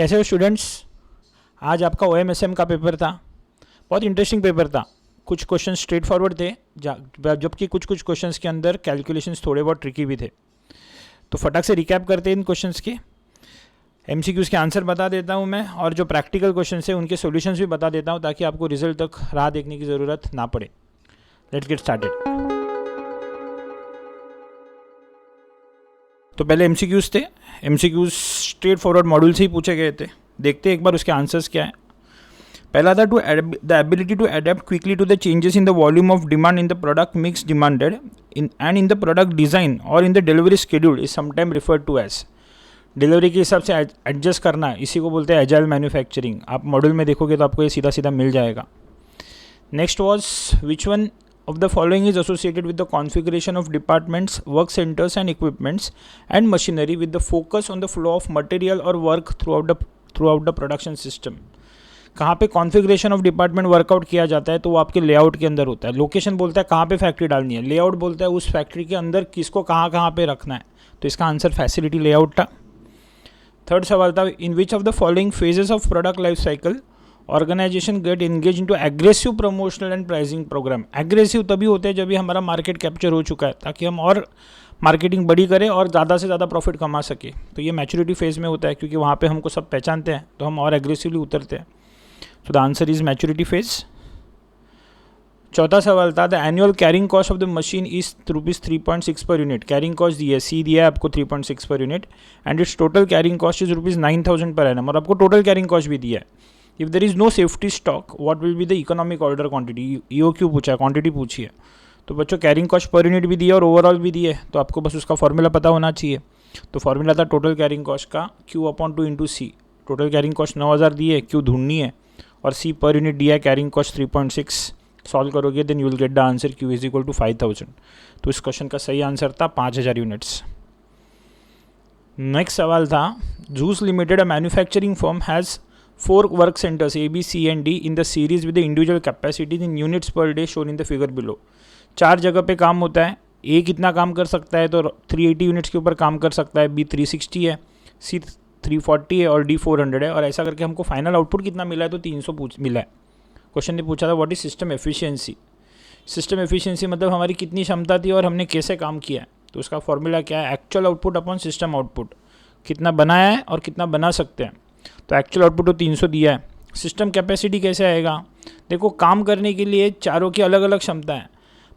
कैसे हो स्टूडेंट्स? आज आपका OMSM का पेपर था। बहुत इंटरेस्टिंग पेपर था। कुछ क्वेश्चन स्ट्रेट फॉरवर्ड थे, जबकि कुछ क्वेश्चंस के अंदर कैलकुलेशंस थोड़े बहुत ट्रिकी भी थे। तो फटाक से रिकैप करते हैं इन क्वेश्चंस के। MCQs के आंसर बता देता हूं मैं, और जो प्रैक्टिकल क्वेश्चन है उनके सॉल्यूशंस भी बता देता हूं, ताकि आपको रिजल्ट तक राह देखने की ज़रूरत ना पड़े। Let's get started. तो पहले MCQs थे। MCQs स्ट्रेट फॉरवर्ड मॉड्यूल से ही पूछे गए थे। देखते हैं एक बार उसके आंसर्स क्या है। पहला था the ability to adapt quickly to the changes in the volume of demand in the product mix demanded and in the product design और in the delivery schedule is sometime referred to as. Delivery के हिसाब से adjust करना, इसी को बोलते हैं agile manufacturing. आप मॉड्यूल में देखोगे तो आपको ये सीधा सीधा मिल जाएगा। Next was which one of the following is associated with the configuration of departments, work centers and equipments and machinery with the focus on the flow of material or work throughout the production system। कहाँ पे configuration of department workout किया जाता है तो वो आपके layout के अंदर होता है। लोकेशन बोलता है कहाँ पे फैक्ट्री डालनी है, लेआउट बोलता है उस फैक्ट्री के अंदर किसको कहाँ पे रखना है। तो इसका आंसर फैसिलिटी लेआउट था। थर्ड सवाल था in which of the following phases of product life cycle organization get engage into aggressive promotional and pricing program. Aggressive तभी होते हैं जब भी हमारा मार्केट कैप्चर हो चुका है, ताकि हम और मार्केटिंग बड़ी करें और ज़्यादा से ज़्यादा प्रॉफिट कमा सके। तो ये मैच्योरिटी फेज में होता है, क्योंकि वहाँ पे हमको सब पहचानते हैं तो हम और एग्रेसिवली उतरते हैं। So the answer is maturity phase. चौथा सवाल था the annual carrying cost of the machine is ₹3.6 per unit. Carrying cost दी है, सी दिया है आपको 3.6 per unit and it's total carrying cost is ₹9,000 per annum, और आपको टोटल कैरिंग कॉस्ट भी दिया है। If there is no safety stock what will be the economic order quantity. EOQ पूछा है, क्वांटिटी पूछी है। तो बच्चों कैरिंग कॉस्ट पर यूनिट भी दी है और ओवरऑल भी दी है, तो आपको बस उसका फॉर्मूला पता होना चाहिए। तो फॉर्मूला था टोटल कैरिंग कॉस्ट का Q/2 इंटू सी। टोटल कैरिंग कॉस्ट 9,000 दी है, Q ढूंढनी है और C पर यूनिट दिया है कैरिंग कॉस्ट 3.6। सॉल्व करोगे then you will get the answer Q is equal to 5,000। तो इस क्वेश्चन का सही आंसर था 5,000 यूनिट्स। नेक्स्ट सवाल था juice limited a manufacturing firm has 4 work centers A, B, C and D in the series with the individual capacities in units per day shown in the figure below। 4 जगह पे काम होता है। A कितना काम कर सकता है तो 380 यूनिट्स के ऊपर काम कर सकता है, B 360 है, C 340 है और D 400 है। और ऐसा करके हमको फाइनल आउटपुट कितना मिला है तो 300 मिला है। क्वेश्चन ने पूछा था what is system efficiency. System efficiency मतलब हमारी कितनी क्षमता थी और हमने कैसे काम किया है। तो उसका फॉर्मूला क्या है, actual output upon system output. कितना बनाया है और कितना बना सकते हैं। तो एक्चुअल आउटपुट तो 300 दिया है। सिस्टम कैपेसिटी कैसे आएगा, देखो काम करने के लिए चारों की अलग अलग क्षमता है,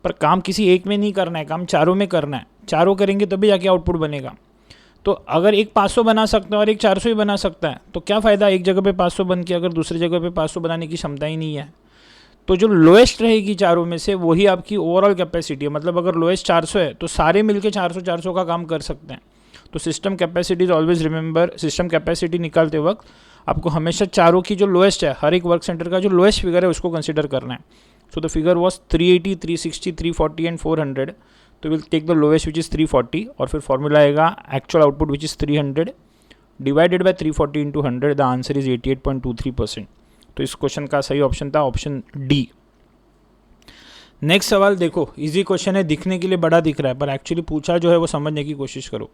पर काम किसी एक में नहीं करना है, काम चारों में करना है। चारों करेंगे तभी जाके आउटपुट बनेगा। तो अगर एक 500 बना सकता है और एक 400 ही बना सकता है तो क्या फ़ायदा एक जगह पे 500 बन के अगर दूसरी जगह पे 500 बनाने की क्षमता ही नहीं है। तो जो लोएस्ट रहेगी चारों में से वही आपकी ओवरऑल कैपेसिटी है। मतलब अगर लोएस्ट 400 है तो सारे मिलके 400 का काम कर सकते हैं। तो system capacity always remember, system capacity निकालते वक्त आपको हमेशा चारों की जो लोएस्ट है, हर एक वर्क सेंटर का जो लोएस्ट फिगर है उसको कंसिडर करना है। So the figure was 380, 360, 340 and 400। तो will take the lowest which is 340 और फिर फॉर्मूला आएगा actual output which is 300 divided by 340 into 100। The answer is 88.23%। तो इस क्वेश्चन का सही ऑप्शन था ऑप्शन डी। नेक्स्ट सवाल देखो, इजी क्वेश्चन है, दिखने के लिए बड़ा दिख रहा है पर एक्चुअली पूछा जो है वो समझने की कोशिश करो।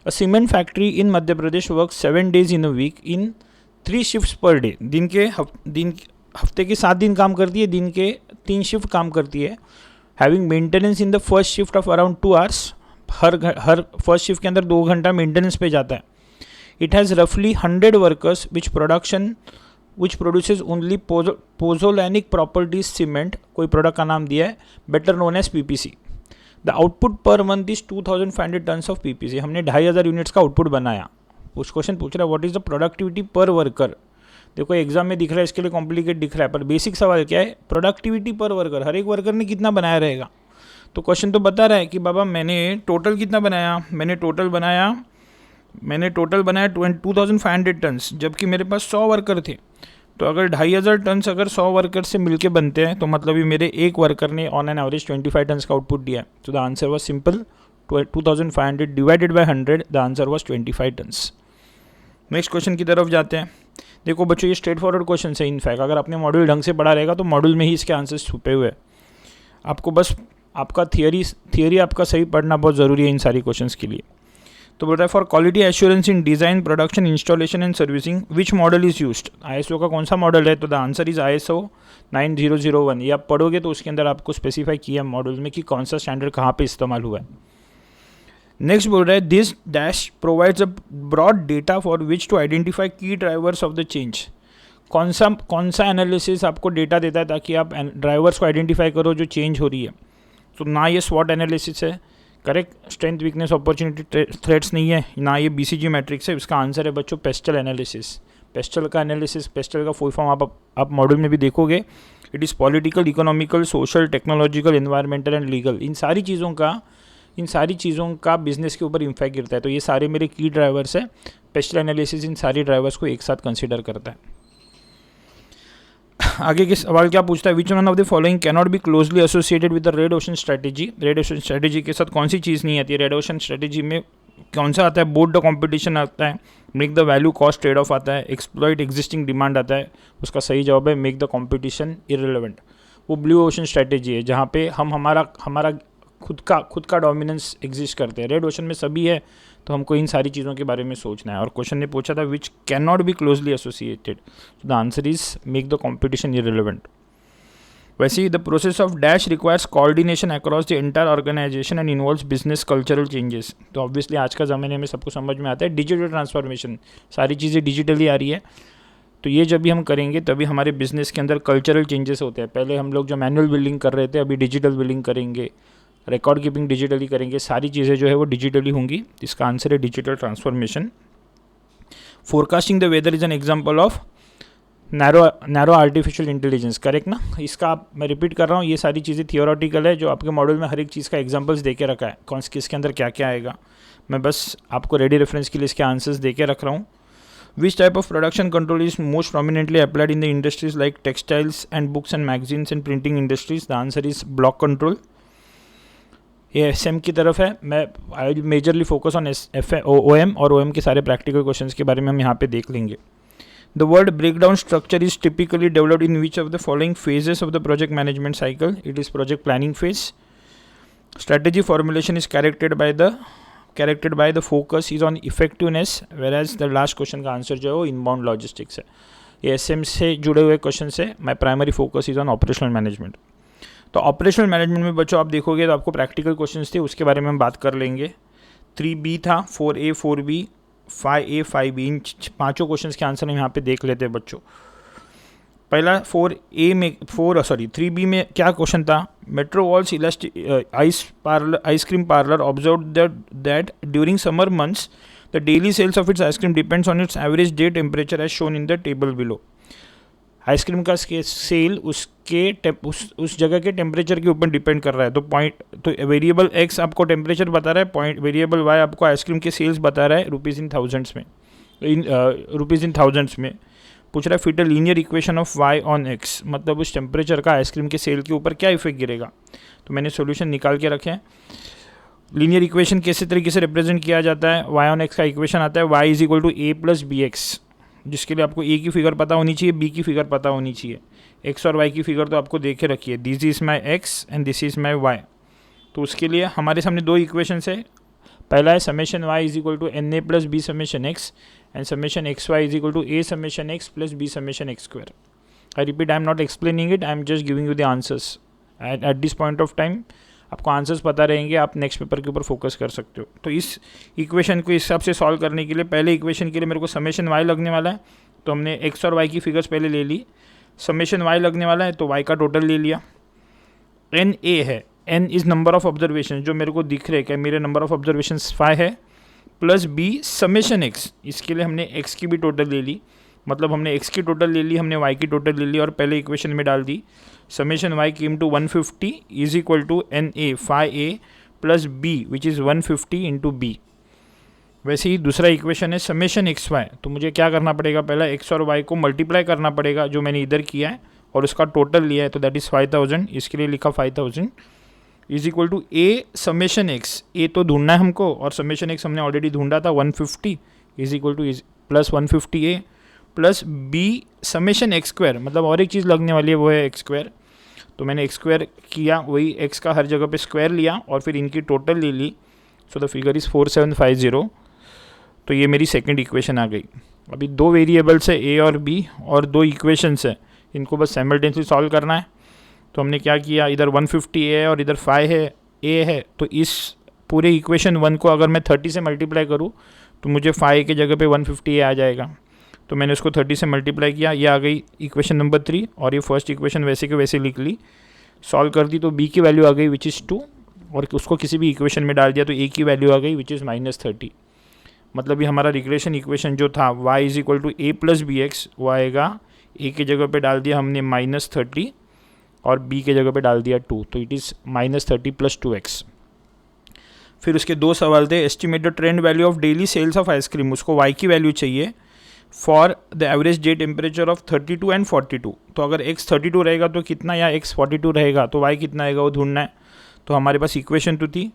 A cement factory in Madhya Pradesh works 7 days in a week in 3 shifts per day। हफ्ते के 7 दिन काम करती है, दिन के 3 शिफ्ट काम करती है। Having maintenance in the first shift of around 2 hours। Her first shift के अंदर 2 घंटा मेंटेनेंस पे जाता है। It has roughly 100 workers which produces only pozzolanic properties cement। कोई प्रोडक्ट का नाम दिया है, better known as PPC। The output per month is 2,500 tons of PPC। हमने 2,500 यूनिट्स का आउटपुट बनाया। उस क्वेश्चन पूछ रहा है व्हाट इज द प्रोडक्टिविटी पर वर्कर। देखो एग्जाम में दिख रहा है, इसके लिए कॉम्प्लिकेट दिख रहा है, पर बेसिक सवाल क्या है, प्रोडक्टिविटी पर वर्कर। हर एक वर्कर ने कितना बनाया रहेगा। तो क्वेश्चन तो बता रहा है कि बाबा मैंने टोटल कितना बनाया, मैंने टोटल बनाया 2,500 टन्स, जबकि मेरे पास 100 वर्कर थे। तो अगर 2,500 टन्स अगर 100 वर्कर से मिलके बनते हैं तो मतलब ये मेरे एक वर्कर ने ऑन एन एवरेज 25 टन्स का आउटपुट दिया है। तो the answer was simple, 2,500 divided by 100, the answer was 25 tons. Next question की तरफ जाते हैं। देखो बच्चों ये स्ट्रेट फॉरवर्ड क्वेश्चन है। इनफैक्ट अगर आपने मॉड्यूल ढंग से पढ़ा रहेगा तो मॉड्यूल में ही इसके आंसर्स छुपे हुए हैं। आपको बस आपका थियरी आपका सही पढ़ना बहुत ज़रूरी है इन सारी क्वेश्चंस के लिए। तो बोल रहा है for quality assurance in design, production, installation and servicing which model is used. ISO का कौन सा मॉडल है, तो द आंसर इज़ ISO 9001। ये आप पढ़ोगे तो उसके अंदर आपको स्पेसिफाई किया मॉडल में कि कौन सा स्टैंडर्ड कहाँ पे इस्तेमाल हुआ है। नेक्स्ट बोल रहा है this dash provides a broad data for which to identify key drivers of the change. कौन सा एनालिसिस आपको डेटा देता है ताकि आप ड्राइवर्स को आइडेंटिफाई करो जो चेंज हो रही है। तो ना ये स्वॉट एनालिसिस है, correct, strength, weakness, opportunity, threats नहीं है, ना ये BCG मैट्रिक्स है। इसका आंसर है बच्चों पेस्टल एनालिसिस। पेस्टल का एनालिसिस, पेस्टल का फुल फॉर्म आप मॉड्यूल में भी देखोगे। It is political, economical, social, technological, environmental and legal. इन सारी चीज़ों का बिजनेस के ऊपर इम्पैक्ट गिरता है। तो ये सारे मेरे की ड्राइवर्स है। पेस्टल एनालिसिस इन सारी ड्राइवर्स को एक साथ कंसिडर करता है। आगे के सवाल क्या पूछता है, which one of the following can not be closely associated with the red ocean strategy. Red ocean strategy के साथ कौन सी चीज़ नहीं आती है। रेड ओशन स्ट्रेटेजी में कौन सा आता है, बोट द कॉम्पिटिशन आता है, make the value cost trade off आता है, एक्सप्लॉइट एग्जिस्टिंग डिमांड आता है। उसका सही जवाब है मेक द कॉम्पिटिशन इररिलेवेंट। वो ब्लू ओशन स्ट्रेटेजी है जहाँ पे हम हमारा खुद का डोमिनेंस एग्जिस्ट करते हैं। रेड ओशन में सभी है, तो हमको इन सारी चीज़ों के बारे में सोचना है। और क्वेश्चन ने पूछा था which can not be closely associated, the answer is make the competition irrelevant. वैसे ही the process of dash requires coordination across the entire organization and involves business cultural changes. तो ऑब्वियसली आज का ज़माने में सबको समझ में आता है डिजिटल ट्रांसफॉर्मेशन, सारी चीज़ें डिजिटली आ रही है। तो ये जब भी हम करेंगे तभी हमारे बिजनेस के अंदर कल्चरल चेंजेस होते हैं। पहले हम लोग जो मैनुअल बिलिंग कर रहे थे अभी डिजिटल बिलिंग करेंगे, रिकॉर्ड कीपिंग डिजिटली करेंगे, सारी चीज़ें जो है वो डिजिटली होंगी। इसका आंसर है digital transformation. Forecasting the weather is an example of narrow artificial intelligence, correct ना। इसका मैं रिपीट कर रहा हूँ, ये सारी चीज़ें थियोरेटिकल है जो आपके मॉडल में हर एक चीज़ का एग्जांपल्स दे के रखा है, कौन किसके अंदर क्या क्या आएगा। मैं बस आपको रेडी रेफरेंस के लिए इसके आंसर्स दे के रख रहा हूँ। Which type of production control is most prominently applied in the industries like textiles and books and magazines and printing industries. The answer is block control. ये SM की तरफ है। मैं I will majorly focus on OM और OM के सारे practical questions के बारे में हम यहाँ पे देख लेंगे। The word breakdown structure is typically developed in which of the following phases of the project management cycle. It is project planning phase. Strategy formulation is कैरेक्टेड by the focus is on effectiveness, whereas the last question का answer जो है वो inbound logistics है। ये SM से जुड़े हुए क्वेश्चन है। My primary focus is on operational management. तो ऑपरेशनल मैनेजमेंट में बच्चों आप देखोगे तो आपको प्रैक्टिकल क्वेश्चंस थे, उसके बारे में हम बात कर लेंगे। 3B था, 4A, 4B, 5A, 5B, इन पांचों क्वेश्चंस के आंसर हम यहाँ पे देख लेते हैं बच्चों। पहला 3B में क्या क्वेश्चन था, Metro Walls ice cream parlour observe that during summer months the daily sales of its ice cream depends on its average day temperature as shown in the table below. Ice cream का सेल उस जगह के temperature के ऊपर depend कर रहा है। तो वेरिएबल X आपको टेम्परेचर बता रहा है, वेरिएबल Y आपको आइसक्रीम के सेल्स बता रहा है रुपीज़ इन थाउजेंड्स में। पूछ रहा है fit a linear equation of Y on X, मतलब उस टेम्परेचर का आइसक्रीम के सेल के ऊपर क्या इफेक्ट गिरेगा। तो मैंने सोल्यूशन निकाल के रखे हैं। लीनियर इक्वेशन कैसे तरीके से रिप्रेजेंट किया जाता है, Y ऑन X का इक्वेशन आता है Y is equal to A plus BX, जिसके लिए आपको A की फिगर पता होनी चाहिए, B की फिगर पता होनी चाहिए। X और Y की फिगर तो आपको देखे रखिए, this is my X and this is my Y। तो उसके लिए हमारे सामने दो इक्वेशंस है। पहला है summation Y is equal to NA plus B summation X and summation XY is equal to A summation X plus B summation X square. I repeat, I am not explaining it, I am just giving you the answers at this point of time. आपको answers पता रहेंगे, आप next paper के ऊपर focus कर सकते हो। तो इस इक्वेशन को इस हिसाब से सॉल्व करने के लिए पहले इक्वेशन के लिए मेरे को समेशन Y लगने वाला है, तो हमने X और Y की फिगर्स पहले ले ली। समेशन Y लगने वाला है तो Y का टोटल ले लिया। NA है, N is number of observation जो मेरे को दिख रहे हैं, मेरे नंबर ऑफ ऑब्जर्वेशन 5 है, प्लस B समेशन X, इसके लिए हमने X की भी टोटल ले ली, मतलब हमने X की टोटल ले ली, हमने Y की टोटल ले ली और पहले इक्वेशन में डाल दी। Summation Y came to 150 is equal to NA 5A plus B which is 150 into B। वैसे ही दूसरा इक्वेशन है समेशन XY, तो मुझे क्या करना पड़ेगा, पहला X और Y को मल्टीप्लाई करना पड़ेगा जो मैंने इधर किया है और उसका टोटल लिया है, तो दैट इज़ 5000, इसके लिए लिखा 5000 is equal to A summation X, A तो ढूंढना है हमको और समेशन X हमने ऑलरेडी ढूंढा था 150 is equal two plus 150A plus B summation X square, मतलब और एक चीज़ लगने वाली है वो है X स्क्वायर। तो मैंने X स्क्वायर किया, वही X का हर जगह पे स्क्वायर लिया और फिर इनकी टोटल ले ली। सो द फिगर इज़ 4750 तो ये मेरी सेकंड इक्वेशन आ गई। अभी दो वेरिएबल्स है ए और बी और दो इक्वेशंस है, इनको बस साइमल्टेनियसली सॉल्व करना है। तो हमने क्या किया, इधर 150 है और इधर 5 है ए है, तो इस पूरे इक्वेशन 1 को अगर मैं 30 से मल्टीप्लाई करूँ तो मुझे 5 की जगह पे 150 आ जाएगा। तो मैंने उसको 30 से मल्टीप्लाई किया, ये आ गई इक्वेशन नंबर 3, और ये फर्स्ट इक्वेशन वैसे के वैसे लिख ली। सॉल्व कर दी तो बी की वैल्यू आ गई विच इज़ 2, और उसको किसी भी इक्वेशन में डाल दिया तो ए की वैल्यू आ गई विच इज़ -30। मतलब ये हमारा रिग्रेशन इक्वेशन जो था y is equal to A plus B X, वो आएगा ए की जगह पे डाल दिया हमने -30 और b के जगह पे डाल दिया 2, तो इट इज़ -30 + 2x। फिर उसके दो सवाल थे, estimate the trend value of daily sales of ice cream, उसको y की वैल्यू चाहिए for the average day temperature of 32 and 42। तो अगर x 32 रहेगा तो कितना, या x 42 रहेगा तो y कितना आएगा वो ढूंढना है। तो हमारे पास इक्वेशन तो थी,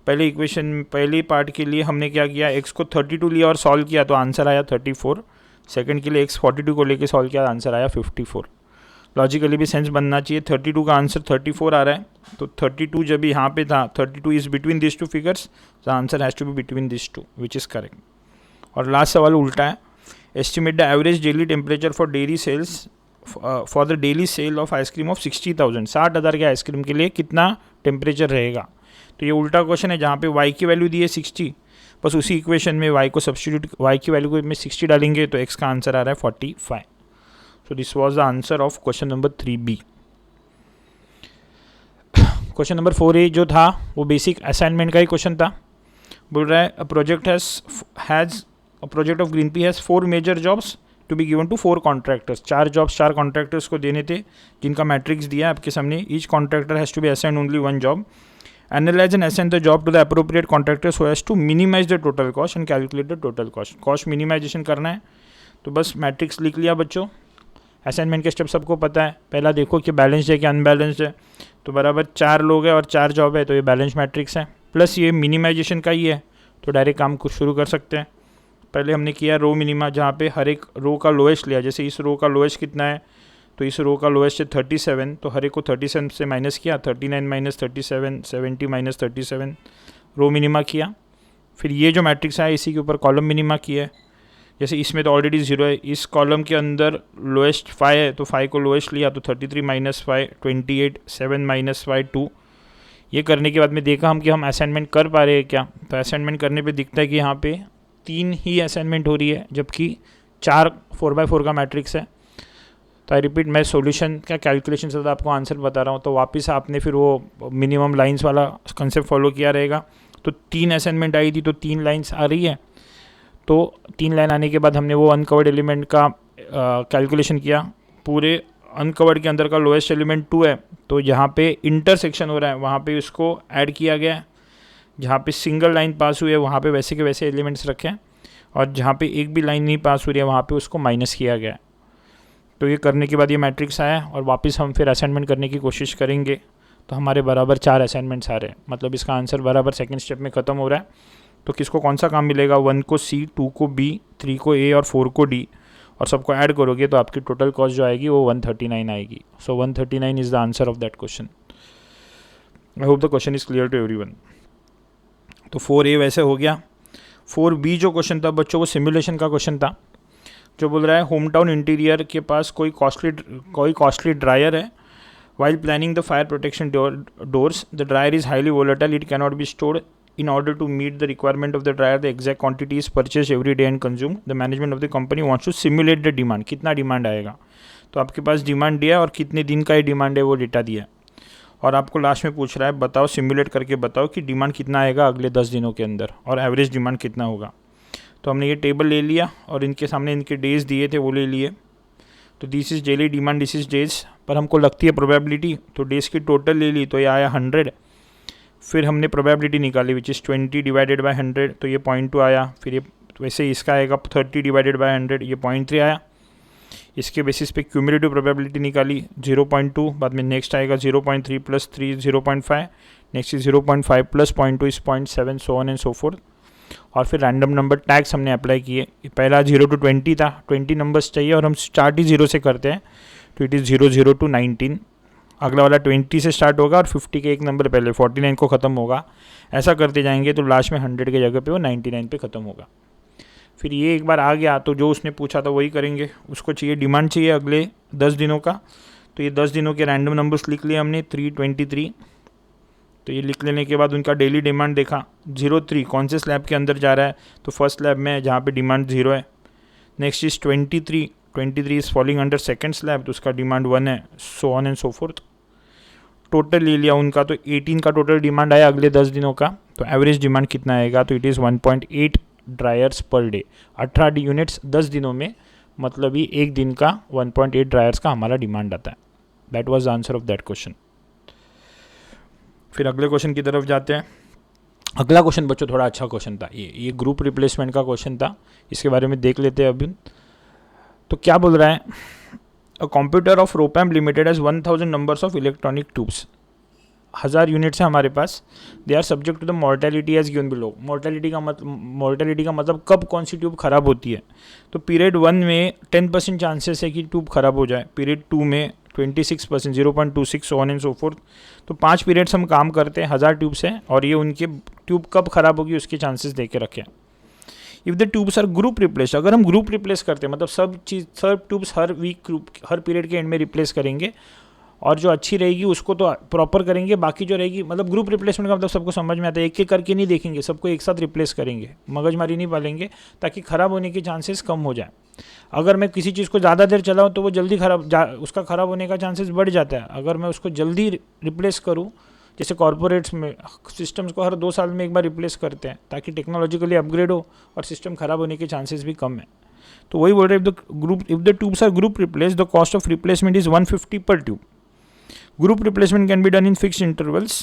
पहले इक्वेशन पहले पार्ट के लिए हमने क्या किया, x को 32 लिया और सॉल्व किया तो आंसर आया 34। सेकंड के लिए x 42 को लेके सॉल्व किया, आंसर आया 54। लॉजिकली भी सेंस बनना चाहिए, 32 का आंसर 34 आ रहा है, तो 32 जब यहाँ पे था 32 is between this two figures, the answer has to be between this two which is correct. और लास्ट सवाल उल्टा है, estimate the average daily temperature for daily sales for the daily sale of ice cream of 60,000, 60,000 के ice cream के लिए कितना temperature रहेगा। तो ये उल्टा क्वेश्चन है, जहाँ पे y की वैल्यू दी है 60, बस उसी इक्वेशन में y को सब्स्टिट्यूट, y की वैल्यू को में 60 डालेंगे तो x का आंसर आ रहा है 45। So this was the answer of question number 3b। Question number 4a जो था वो बेसिक असाइनमेंट का ही क्वेश्चन था। बोल रहा है, a project of Greenpee has 4 major jobs to be given to 4 contractors. 4 jobs 4 contractors को देने थे, जिनका मैट्रिक्स दिया है आपके सामने। Each contractor has to be assigned only 1 job. Analyze and assign the job to the appropriate contractor so as to minimize the total cost and calculate the total cost. Cost minimization करना है, तो बस matrix लिख लिया बच्चों। Assignment के step सबको पता है, पहला देखो कि बैलेंस्ड है कि अनबैलेंस्ड है। तो बराबर 4 लोग हैं और 4 जॉब है, तो ये बैलेंस मैट्रिक्स है, प्लस ये मिनिमाइजेशन का ही है, तो डायरेक्ट काम को शुरू कर सकते हैं। पहले हमने किया रो मिनिमा, जहाँ पे हर एक रो का लोएस्ट लिया। जैसे इस रो का लोएस्ट कितना है, तो इस रो का लोएस्ट है 37, तो हर एक को 37 से माइनस किया, 39 - 37, 70 - 37, रो मिनिमा किया। फिर ये जो मैट्रिक्स है इसी के ऊपर कॉलम मिनिमा किया है। जैसे इसमें तो ऑलरेडी 0 है, इस कॉलम के अंदर लोएस्ट 5 है, तो 5 को लोएस्ट लिया, तो 33 - 5 28, 7 - 5 2। ये करने के बाद में देखा हम कि हम असाइनमेंट कर पा रहे हैं क्या। तो असाइनमेंट करने पे दिखता है कि यहाँ पे 3 ही असाइनमेंट हो रही है, जबकि 4 4x4 का मैट्रिक्स है। तो आई रिपीट, मैं सॉल्यूशन का कैलकुलेशन से आपको आंसर बता रहा हूँ, तो वापस आपने फिर वो मिनिमम लाइंस वाला कंसेप्ट फॉलो किया रहेगा। तो 3 असाइनमेंट आई थी, तो 3 लाइंस आ रही है। तो 3 लाइन आने के बाद हमने वो अनकवर्ड एलिमेंट का कैलकुलेशन किया। पूरे अनकवर्ड के अंदर का लोएस्ट एलिमेंट 2 है, तो जहाँ पे इंटरसेक्शन हो रहा है वहाँ पे उसको ऐड किया गया है। जहाँ पे सिंगल लाइन पास हुई है वहाँ पे वैसे के वैसे एलिमेंट्स रखें, और जहाँ पे एक भी लाइन नहीं पास हो रही है वहाँ पे उसको माइनस किया गया है। तो ये करने के बाद ये मैट्रिक्स आया, और वापस हम फिर असाइनमेंट करने की कोशिश करेंगे। तो हमारे बराबर 4 असाइनमेंट्स आ रहे हैं, मतलब इसका आंसर बराबर सेकंड स्टेप में ख़त्म हो रहा है। तो किसको कौन सा काम मिलेगा, 1 को C, 2 को B, 3 को A और 4 को D, और सबको ऐड करोगे तो आपकी टोटल कॉस्ट जो आएगी वो 139 आएगी। So 139 is the answer of that question. I hope the question is clear to everyone. तो 4A वैसे हो गया। 4B जो क्वेश्चन था बच्चों, वो सिमुलेशन का क्वेश्चन था, जो बोल रहा है होम टाउन इंटीरियर के पास कोई कॉस्टली ड्रायर है। While planning the fire protection doors, the dryer is highly volatile, it cannot be stored. In order to meet the requirement of the dryer, the exact quantity is purchased every day and consumed. The management of the company wants to simulate the demand. कितना demand आएगा, तो आपके पास demand दिया है और कितने दिन का ये डिमांड है वो डेटा दिया है, और आपको लास्ट में पूछ रहा है बताओ, सिमुलेट करके बताओ कि डिमांड कितना आएगा अगले 10 दिनों के अंदर, और एवरेज डिमांड कितना होगा। तो हमने ये टेबल ले लिया और इनके सामने इनके डेज दिए थे वो ले लिए। तो this is daily demand, this is days, पर हमको लगती है प्रोबेबिलिटी, तो डेज की टोटल ले ली, तो ये आया 100। फिर हमने प्रोबेबिलिटी निकाली विच इज़ 20 डिवाइडेड बाय 100, तो ये 0.2 आया। फिर ये वैसे इसका आएगा 30 डिवाइडेड बाय 100, ये 0.3 आया। इसके बेसिस पे क्यूमुलेटिव प्रोबेबिलिटी निकाली 0.2, बाद में नेक्स्ट आएगा 0.3 + 3 0.5, next is 0.5 + 0.2 is 0.7, so on and so fourth. और फिर रैंडम नंबर टैग्स हमने अप्लाई किए। पहला 0 to 20 था, 20 नंबर्स चाहिए और हम स्टार्ट ही 0 से करते हैं, तो इट इज़ 0 to 19। अगला वाला 20 से स्टार्ट होगा और 50 के एक नंबर पहले 49 को ख़त्म होगा। ऐसा करते जाएंगे तो लास्ट में 100 की जगह पे वो 99 पे ख़त्म होगा। फिर ये एक बार आ गया तो जो उसने पूछा था वही करेंगे। उसको चाहिए डिमांड चाहिए अगले 10 दिनों का, तो ये 10 दिनों के रैंडम नंबर्स लिख लिए हमने 323। तो ये लिख लेने के बाद उनका डेली डिमांड देखा 03 कौन से स्लैब के अंदर जा रहा है, तो फर्स्ट स्लैब में जहाँ पे डिमांड 0 है। Next is 23 is falling under second slab, तो उसका डिमांड 1 है, so on and so fourth. Total ले लिया उनका तो 18 का टोटल डिमांड आया अगले 10 दिनों का। तो एवरेज डिमांड कितना आएगा, तो it is 1.8 dryers per day. 18 units 10 दिनों में, मतलब ही एक दिन का 1.8 ड्रायर्स का हमारा डिमांड आता है। That was the answer of that question. फिर अगले क्वेश्चन की तरफ जाते हैं। अगला क्वेश्चन बच्चों थोड़ा अच्छा क्वेश्चन था, ये ग्रुप रिप्लेसमेंट का क्वेश्चन था, इसके बारे में देख लेते हैं अभी। तो क्या बोल रहा है, a computer of Ropam limited has 1000 numbers of electronic tubes. 1000 units है हमारे पास। They are subject to the mortality as given below. Mortality का मतलब कब कौन सी ट्यूब खराब होती है। तो पीरियड 1 में 10% चांसेस है कि ट्यूब खराब हो जाए, पीरियड 2 में 26%, 0.26 ऑन एंड सो फोर्थ। तो 5 पीरियड्स हम काम करते हैं, 1000 ट्यूब्स हैं, और ये उनके ट्यूब कब खराब होगी उसके चांसेस दे के रखे हैं। If the tubes are group replace, अगर हम ग्रुप रिप्लेस करते हैं मतलब सब ट्यूब्स हर वीक हर पीरियड के एंड में रिप्लेस करेंगे, और जो अच्छी रहेगी उसको तो प्रॉपर करेंगे, बाकी जो रहेगी मतलब ग्रुप रिप्लेसमेंट का मतलब सबको समझ में आता है, एक एक करके नहीं देखेंगे, सबको एक साथ रिप्लेस करेंगे, मगजमारी नहीं पालेंगे ताकि ख़राब होने के चांसेस कम हो जाए। अगर मैं किसी चीज़ को ज़्यादा देर चलाऊँ तो वो जल्दी उसका ख़राब होने का चांसेस बढ़ जाता है। अगर मैं उसको जल्दी रिप्लेस करूँ, जैसे कॉर्पोरेट्स में सिस्टम्स को हर 2 साल में एक बार रिप्लेस करते हैं ताकि टेक्नोलॉजिकली अपग्रेड हो और सिस्टम ख़राब होने के चांसेस भी कम है। तो वही बोल रहे हैं, if the tubes are group replace the cost of replacement is 150 per tube. Group replacement can be done in fixed intervals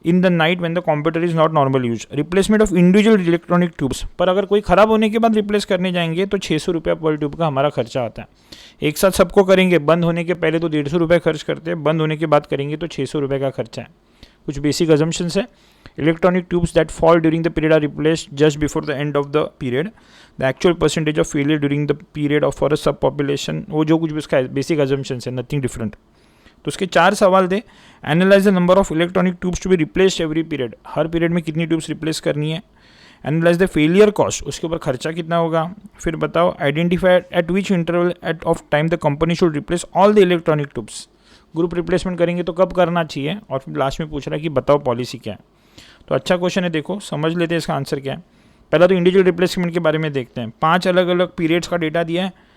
in the night when the computer is not normal use. Replacement of individual electronic tubes, पर अगर कोई ख़राब होने के बाद replace करने जाएंगे तो 600 रुपया पर ट्यूब का हमारा खर्चा आता है। एक साथ सबको करेंगे, बंद होने के पहले तो 150 रुपये खर्च करते हैं, बंद होने के बाद करेंगे तो 600 रुपये का खर्चा है। कुछ बेसिक अजम्पशंस है। Electronic tubes that fall during the period are replaced just before the end of the period. The actual percentage of failure during the period of for a subpopulation, वो जो कुछ भी उसका basic assumptions है, nothing different. तो उसके 4 सवाल थे। Analyse the number of electronic tubes to be replaced every period, हर पीरियड में कितनी ट्यूब्स रिप्लेस करनी है। एनालाइज द फेलियर कॉस्ट, उसके ऊपर खर्चा कितना होगा। फिर बताओ identify at which interval at of time the company should replace all the electronic tubes. Group replacement करेंगे तो कब करना चाहिए, और फिर लास्ट में पूछ रहा है कि बताओ पॉलिसी क्या है। तो अच्छा क्वेश्चन है, देखो समझ लेते हैं इसका आंसर क्या है। पहला तो इंडिविजुअल रिप्लेसमेंट के बारे में देखते हैं। 5 अलग अलग पीरियड्स का डेटा दिया है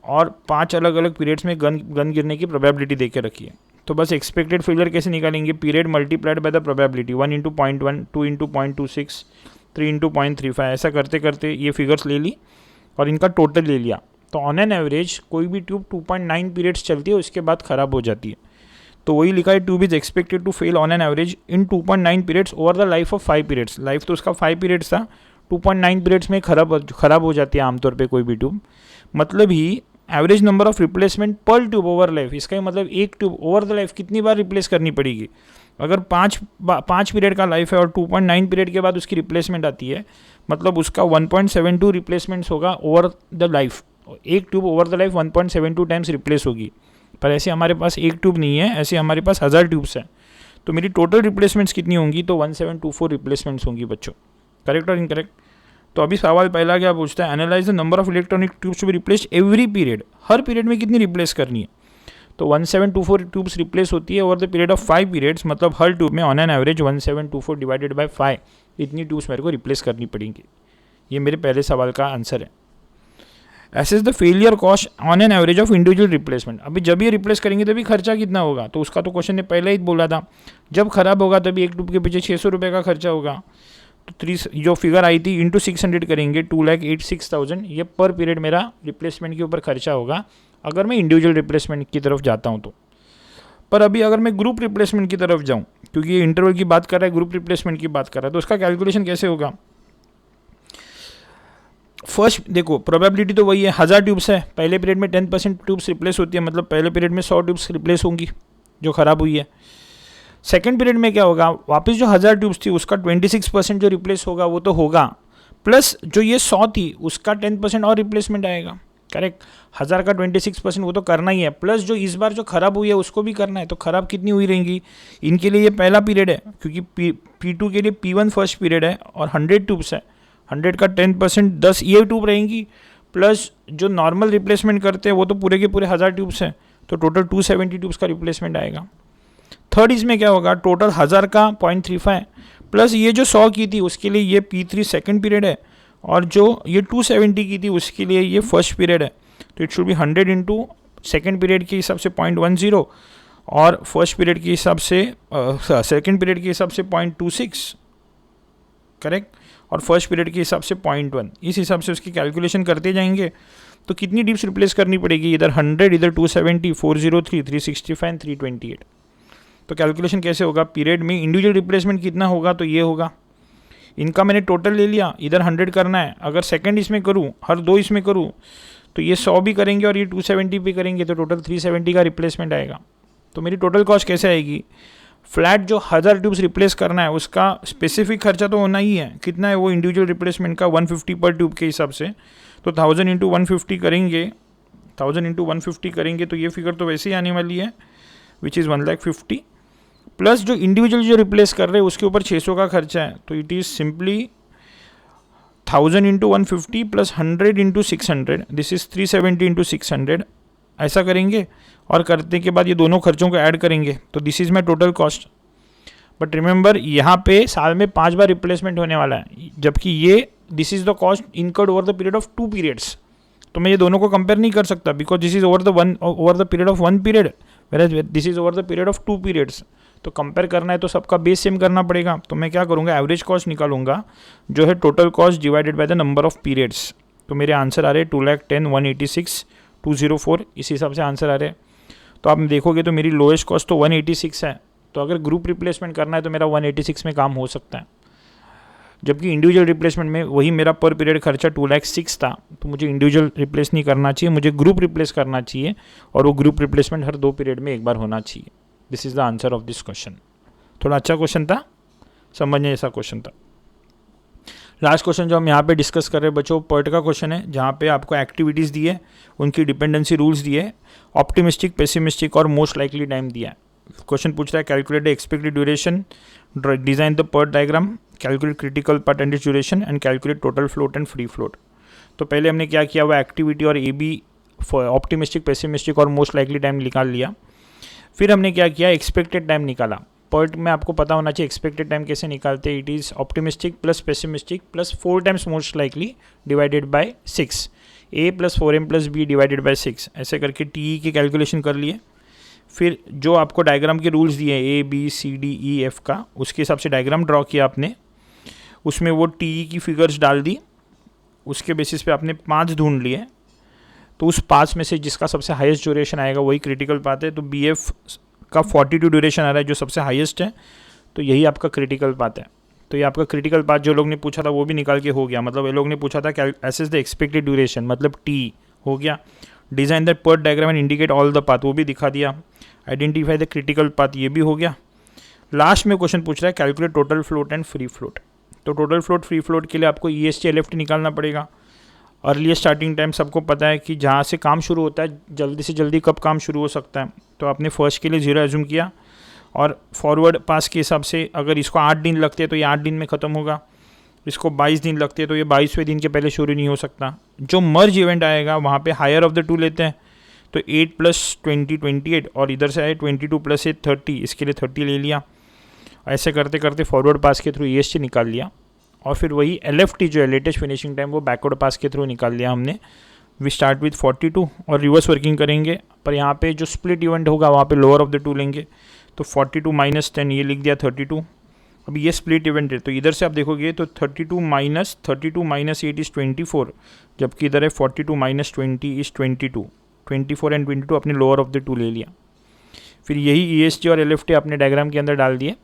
और 5 अलग अलग पीरियड्स में गन गिरने की प्रोबेबिलिटी दे के रखी है। तो बस एक्सपेक्टेड फेलियर कैसे निकालेंगे, period multiplied by the probability, 1 × 0.1, 2 × 0.26, 3 × 0.35, ऐसा करते करते ये फिगर्स ले ली और इनका टोटल ले लिया। तो ऑन एन एवरेज कोई भी ट्यूब 2.9 पीरियड्स चलती है, उसके बाद ख़राब हो जाती है। तो वही लिखा है, tube is expected to fail on an average in 2.9 periods over the life of 5 periods. Life तो उसका 5 पीरियड्स था, 2.9 पीरियड्स में खराब हो जाती है आमतौर पे कोई भी ट्यूब। मतलब ही एवरेज नंबर ऑफ रिप्लेसमेंट पर ट्यूब ओवर लाइफ, इसका ही मतलब एक ट्यूब ओवर द लाइफ कितनी बार रिप्लेस करनी पड़ेगी। अगर 5 पीरियड का लाइफ है और 2.9 पीरियड के बाद उसकी रिप्लेसमेंट आती है, मतलब उसका 1.72 रिप्लेसमेंट्स होगा ओवर द लाइफ। एक tube over the life 1.72 times replace होगी। पर ऐसे हमारे पास एक ट्यूब नहीं है, ऐसे हमारे पास 1000 ट्यूब्स हैं। तो मेरी टोटल रिप्लेसमेंट्स कितनी होंगी, तो 1724 रिप्लेसमेंट्स होंगी बच्चों। करेक्ट और इनकरेक्ट। तो अभी सवाल पहला क्या पूछता है, analyse the number of electronic tubes to be replaced every period, हर पीरियड में कितनी रिप्लेस करनी है। तो 1724 ट्यूब्स रिप्लेस होती है over the period of 5 periods, मतलब हर ट्यूब में on an average 1724 divided by 5 इतनी ट्यूब्स मेरे को रिप्लेस करनी पड़ेंगी। ये मेरे पहले सवाल का आंसर है। Assess the failure cost on an average of individual replacement, अभी जब ये रिप्लेस करेंगे तभी खर्चा कितना होगा, तो उसका तो क्वेश्चन ने पहले ही बोला था, जब खराब होगा तभी एक ट्यूब के पीछे 600 रुपये का खर्चा होगा। तो 3 जो फिगर आई थी इंटू 600 करेंगे, 2,86,000 ये पर पीरियड मेरा रिप्लेसमेंट के ऊपर खर्चा होगा अगर मैं इंडिविजुअल रिप्लेसमेंट की तरफ जाता हूँ तो। पर अभी अगर मैं ग्रुप रिप्लेसमेंट की तरफ जाऊँ, क्योंकि ये इंटरवल की बात कर रहा है, ग्रुप रिप्लेसमेंट की बात कर रहा है, तो उसका कैलकुलेशन कैसे होगा। फर्स्ट देखो, प्रोबेबिलिटी तो वही है, 1000 ट्यूब्स है, पहले पीरियड में 10% ट्यूब्स रिप्लेस होती है, मतलब पहले पीरियड में 100 ट्यूब्स रिप्लेस होंगी जो ख़राब हुई है। सेकेंड पीरियड में क्या होगा, वापस जो 1000 ट्यूब्स थी उसका 26% जो रिप्लेस होगा वो तो होगा, प्लस जो ये 100 थी उसका 10% और रिप्लेसमेंट आएगा। करेक्ट, 1000 का 26% वो तो करना ही है, प्लस जो इस बार जो खराब हुई है उसको भी करना है। तो खराब कितनी हुई रहेंगी, इनके लिए ये पहला पीरियड है, क्योंकि P2 के लिए P1 फर्स्ट पीरियड है और 100 ट्यूब्स है, 100 का 10% 10 ये ट्यूब रहेंगी, प्लस जो नॉर्मल रिप्लेसमेंट करते हैं वो तो पूरे के पूरे 1000 ट्यूब्स हैं, तो टोटल 270 ट्यूब्स का रिप्लेसमेंट आएगा। थर्ड इसमें क्या होगा, टोटल 1000 का 0.35 प्लस ये जो 100 की थी उसके लिए ये P3 सेकेंड पीरियड है, और जो ये 270 की थी उसके लिए ये फर्स्ट पीरियड है। तो it should be 100 into second period के हिसाब से 0.10 और फर्स्ट पीरियड के हिसाब से सेकेंड पीरियड के हिसाब से 0.26, करेक्ट, और फर्स्ट पीरियड के हिसाब से 0.1। इस हिसाब से उसकी कैलकुलेशन करते जाएंगे। तो कितनी डिप्स रिप्लेस करनी पड़ेगी, इधर 100, इधर 270, 403, 365 एंड 328। तो कैलकुलेशन कैसे होगा, पीरियड में इंडिविजुअल रिप्लेसमेंट कितना होगा, तो ये होगा। इनका मैंने टोटल ले लिया, इधर 100 करना है, अगर सेकंड इसमें करूँ, हर 2 इसमें करूँ, तो ये 100 भी करेंगे और ये 270 भी करेंगे, तो टोटल 370 का रिप्लेसमेंट आएगा। तो मेरी टोटल कॉस्ट कैसे आएगी, फ्लैट जो 1000 ट्यूब्स रिप्लेस करना है उसका स्पेसिफिक खर्चा तो होना ही है, कितना है वो इंडिविजुअल रिप्लेसमेंट का 150 पर ट्यूब के हिसाब से, तो 1000 इंटू 150 करेंगे, 1000 इंटू 150 करेंगे तो ये फिगर तो वैसे ही आने वाली है, विच इज़ 1,50,000 प्लस जो इंडिविजुअल जो रिप्लेस कर रहे हैं उसके ऊपर 600 का खर्चा है, तो it is simply 1000 into 150 plus 100 into 600, this is 370 into 600, ऐसा करेंगे और करने के बाद ये दोनों खर्चों को ऐड करेंगे, तो this is my total cost. But remember यहाँ पे साल में 5 बार रिप्लेसमेंट होने वाला है, जबकि ये this is the cost incurred over the period of 2 periods. तो मैं ये दोनों को कंपेयर नहीं कर सकता, because this is over the period of 1 period, where this is over the period of 2 periods. तो कंपेयर करना है तो सबका बेस सेम करना पड़ेगा। तो मैं क्या करूँगा, एवरेज कॉस्ट निकालूंगा जो है total cost divided by the number of periods. तो मेरे आंसर आ रहे हैं 2,10,186,204, इस हिसाब से आंसर आ रहे हैं। तो आप देखोगे तो मेरी लोएस्ट कॉस्ट तो 186 है, तो अगर ग्रुप रिप्लेसमेंट करना है तो मेरा 186 में काम हो सकता है, जबकि इंडिविजुअल रिप्लेसमेंट में वही मेरा पर पीरियड खर्चा 2,06,000 था। तो मुझे इंडिविजुअल रिप्लेस नहीं करना चाहिए, मुझे ग्रुप रिप्लेस करना चाहिए, और वो ग्रुप रिप्लेसमेंट हर 2 पीरियड में एक बार होना चाहिए। This is the answer of this question. थोड़ा अच्छा क्वेश्चन था, समझने जैसा क्वेश्चन था। लास्ट क्वेश्चन जो हम यहाँ पे डिस्कस कर रहे हैं बच्चों, पर्ट का क्वेश्चन है, जहाँ पे आपको एक्टिविटीज़ दी है, उनकी डिपेंडेंसी रूल्स दिए, ऑप्टिमिस्टिक, पेसिमिस्टिक और मोस्ट लाइकली टाइम दिया है। क्वेश्चन पूछ रहा है calculate the expected duration, design the PERT diagram, calculate critical path and its duration and calculate total float and free float. तो पहले हमने क्या किया, वो एक्टिविटी और AB ऑप्टिमिस्टिक, पेसिमिस्टिक और मोस्ट लाइकली टाइम निकाल लिया। फिर हमने क्या किया, एक्सपेक्टेड टाइम निकाला। पर्ट में आपको पता होना चाहिए एक्सपेक्टेड टाइम कैसे निकालते हैं, it is optimistic plus pessimistic plus 4 times most likely divided by 6, A plus 4M plus B divided by 6, ऐसे करके TE की कैलकुलेशन कर लिए। फिर जो आपको डायग्राम के रूल्स दिए ABCDEF का, उसके हिसाब से डायग्राम ड्रॉ किया आपने, उसमें वो TE की फिगर्स डाल दी, उसके बेसिस पे आपने 5 ढूंढ लिए। तो उस 5 में से जिसका सबसे हाईएस्ट ड्यूरेशन आएगा वही क्रिटिकल पाथ है। तो BF का 42 ड्यूरेशन आ रहा है जो सबसे हाईएस्ट है, तो यही आपका क्रिटिकल पाथ है। तो ये आपका क्रिटिकल पाथ जो लोग ने पूछा था वो भी निकाल के हो गया। मतलब ये लोग ने पूछा था एसेस द एक्सपेक्टेड ड्यूरेशन, मतलब T हो गया। Design the PERT diagram and indicate all the path, वो भी दिखा दिया। आइडेंटिफाई द क्रिटिकल पाथ, ये भी हो गया। लास्ट में क्वेश्चन पूछ रहा है calculate total float and free float. तो टोटल फ्लोट, फ्री फ्लोट के लिए आपको EST LFT निकालना पड़ेगा। अर्लीस्ट स्टार्टिंग टाइम सबको पता है कि जहाँ से काम शुरू होता है, जल्दी से जल्दी कब काम शुरू हो सकता है। तो आपने फर्स्ट के लिए 0 एज्यूम किया, और फॉरवर्ड पास के हिसाब से अगर इसको 8 दिन लगते हैं तो ये 8 दिन में ख़त्म होगा, इसको 22 दिन लगते हैं तो ये 22वें दिन के पहले शुरू नहीं हो सकता। जो मर्ज इवेंट आएगा वहाँ पे हायर ऑफ द 2 लेते हैं, तो 8 + 20 28, और इधर से आए 22 + 8 30, इसके लिए 30 ले लिया। ऐसे करते करते फॉरवर्ड पास के थ्रू EST निकाल लिया, और फिर वही LFT जो है लेटेस्ट फिनिशिंग टाइम, वो बैकवर्ड पास के थ्रू निकाल लिया हमने। वी स्टार्ट विथ 42 और रिवर्स वर्किंग करेंगे, पर यहाँ पे जो स्प्लिट इवेंट होगा वहाँ पे लोअर ऑफ द 2 लेंगे। तो 42 - 10, ये लिख दिया 32। अब ये स्प्लिट इवेंट है, तो इधर से आप देखोगे तो 32 - 8 इज़ 24, जबकि इधर है 42 - 20 इज़ 22। 24 एंड 22 अपने लोअर ऑफ द 2 ले लिया। फिर यही EST और LFT अपने डायग्राम के अंदर डाल दिए,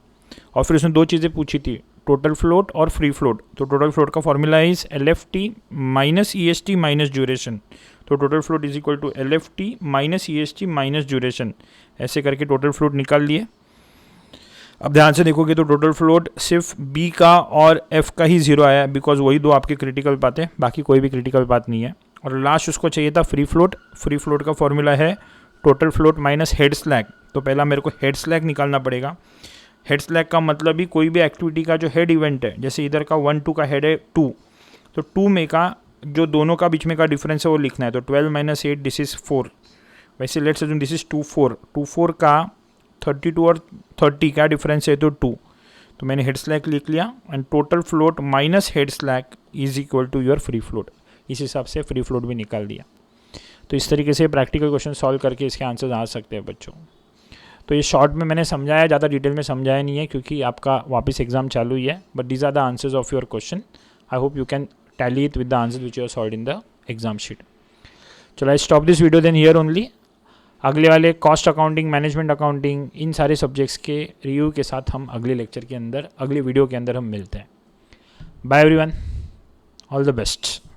और फिर उसने 2 चीज़ें पूछी थी, टोटल फ्लोट और फ्री फ्लोट। तो टोटल फ्लोट का formula is LFT - EST - duration. तो total float is equal to LFT - EST - duration. ऐसे करके टोटल फ्लोट निकाल लिए। अब ध्यान से देखोगे तो टोटल फ्लोट सिर्फ B का और F का ही 0 आया है, बिकॉज वही 2 आपके क्रिटिकल पाथ है, बाकी कोई भी क्रिटिकल पाथ नहीं है। और लास्ट उसको चाहिए था फ्री फ्लोट। फ्री फ्लोट का फॉर्मूला है total float minus head slag. तो पहला मेरे को हेड स्लैग निकालना पड़ेगा। हेड स्लैग का मतलब ही कोई भी एक्टिविटी का जो हेड इवेंट है, जैसे इधर का 1 2 का हेड है 2, तो 2 में का जो दोनों का बीच में का डिफरेंस है वो लिखना है। तो 12 माइनस 8 दिस इज़ 4। वैसे लेट्स अज्यूम दिस इज़ 2 4 का 32 और 30 का डिफरेंस है तो 2। तो मैंने हेड स्लैक लिख लिया and total float minus head slack is equal to your free float. इस हिसाब से फ्री फ्लोट भी निकाल दिया। तो इस तरीके से प्रैक्टिकल क्वेश्चन सॉल्व करके इसके आंसर्स आ सकते हैं बच्चों। तो ये शॉर्ट में मैंने समझाया, ज़्यादा डिटेल में समझाया नहीं है क्योंकि आपका वापस एग्जाम चालू ही है। But these are the answers of your question. I hope you can tally it with the answers which you are solved in the exam sheet. चलो I stop this video then here only. अगले वाले cost accounting, management accounting, इन सारे subjects के review के साथ हम अगले लेक्चर के अंदर, अगले वीडियो के अंदर हम मिलते हैं। Bye everyone, all the best.